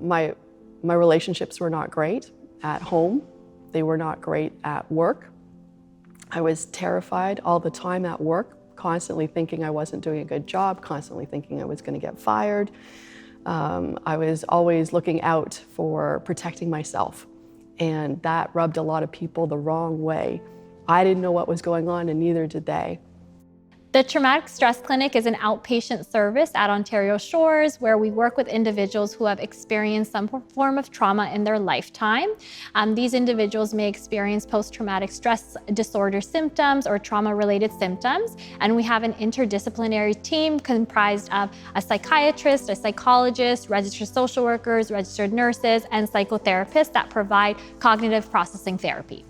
My relationships were not great at home. They were not great at work. I was terrified all the time at work, constantly thinking I wasn't doing a good job, constantly thinking I was going to get fired. I was always looking out for protecting myself, and that rubbed a lot of people the wrong way. I didn't know what was going on, and neither did they. The Traumatic Stress Clinic is an outpatient service at Ontario Shores where we work with individuals who have experienced some form of trauma in their lifetime. These individuals may experience post-traumatic stress disorder symptoms or trauma-related symptoms, and we have an interdisciplinary team comprised of a psychiatrist, a psychologist, registered social workers, registered nurses, and psychotherapists that provide cognitive processing therapy.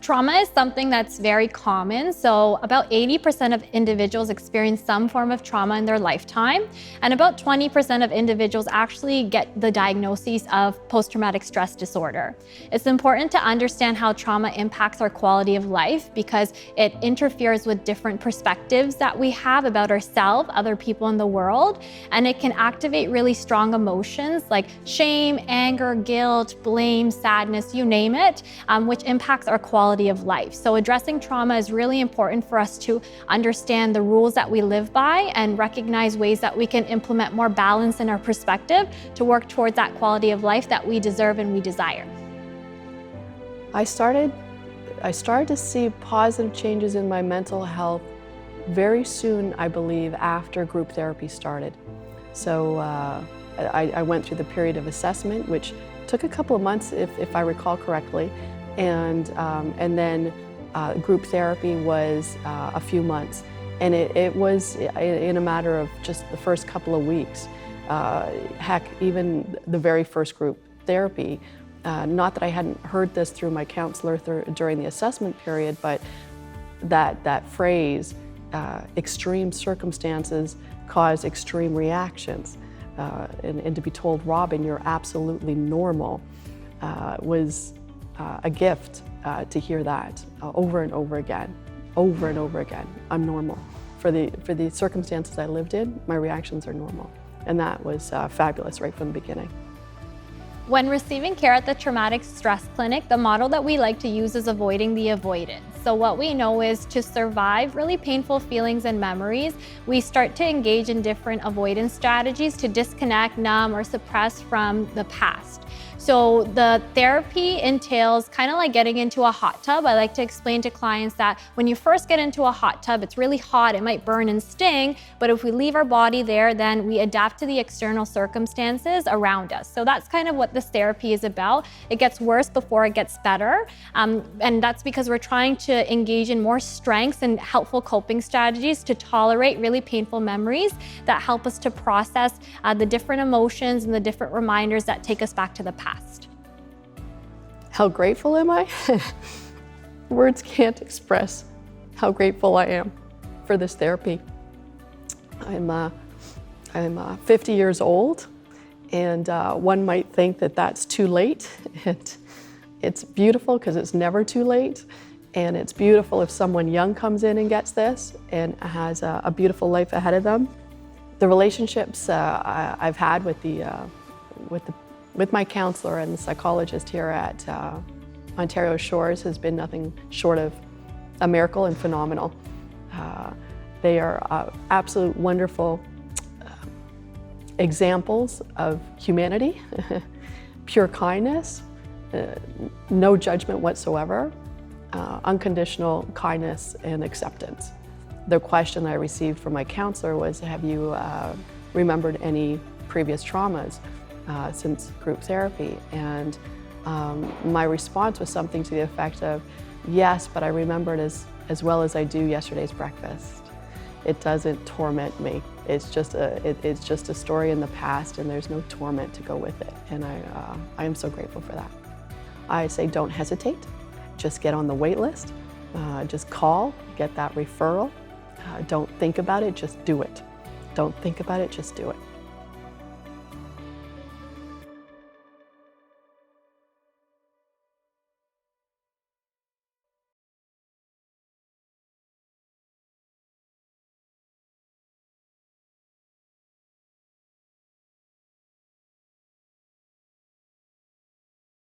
Trauma is something that's very common. So about 80% of individuals experience some form of trauma in their lifetime, and about 20% of individuals actually get the diagnosis of post-traumatic stress disorder. It's important to understand how trauma impacts our quality of life because it interferes with different perspectives that we have about ourselves, other people in the world, and it can activate really strong emotions like shame, anger, guilt, blame, sadness, you name it, which impacts our quality of life. So addressing trauma is really important for us to understand the rules that we live by and recognize ways that we can implement more balance in our perspective to work towards that quality of life that we deserve and we desire. I started to see positive changes in my mental health very soon, I believe, after group therapy started. So I went through the period of assessment, which took a couple of months, if I recall correctly. And then group therapy was a few months. And it was in a matter of just the first couple of weeks. Heck, even the very first group therapy, not that I hadn't heard this through my counselor during the assessment period, but that phrase, extreme circumstances cause extreme reactions. And to be told, Robin, you're absolutely normal, was a gift to hear that over and over again. I'm normal. For the circumstances I lived in, my reactions are normal. And that was fabulous right from the beginning. When receiving care at the Traumatic Stress Clinic, the model that we like to use is avoiding the avoidance. So what we know is to survive really painful feelings and memories, we start to engage in different avoidance strategies to disconnect, numb, or suppress from the past. So the therapy entails kind of like getting into a hot tub. I like to explain to clients that when you first get into a hot tub, it's really hot, it might burn and sting, but if we leave our body there, then we adapt to the external circumstances around us. So that's kind of what this therapy is about. It gets worse before it gets better. And that's because we're trying to engage in more strengths and helpful coping strategies to tolerate really painful memories that help us to process the different emotions and the different reminders that take us back to the past. How grateful am I? Words can't express how grateful I am for this therapy. I'm 50 years old, and one might think that that's too late. It's beautiful because it's never too late, and it's beautiful if someone young comes in and gets this and has a beautiful life ahead of them. The relationships I've had with my counselor and the psychologist here at Ontario Shores has been nothing short of a miracle and phenomenal. They are absolute wonderful examples of humanity, pure kindness, no judgment whatsoever, unconditional kindness and acceptance. The question I received from my counselor was, have you remembered any previous traumas since group therapy? And my response was something to the effect of, yes, but I remember it as well as I do yesterday's breakfast. It doesn't torment me. It's just a story in the past, and there's no torment to go with it. And I am so grateful for that. I say don't hesitate. Just get on the wait list. Just call, get that referral. Don't think about it, just do it. Don't think about it, just do it.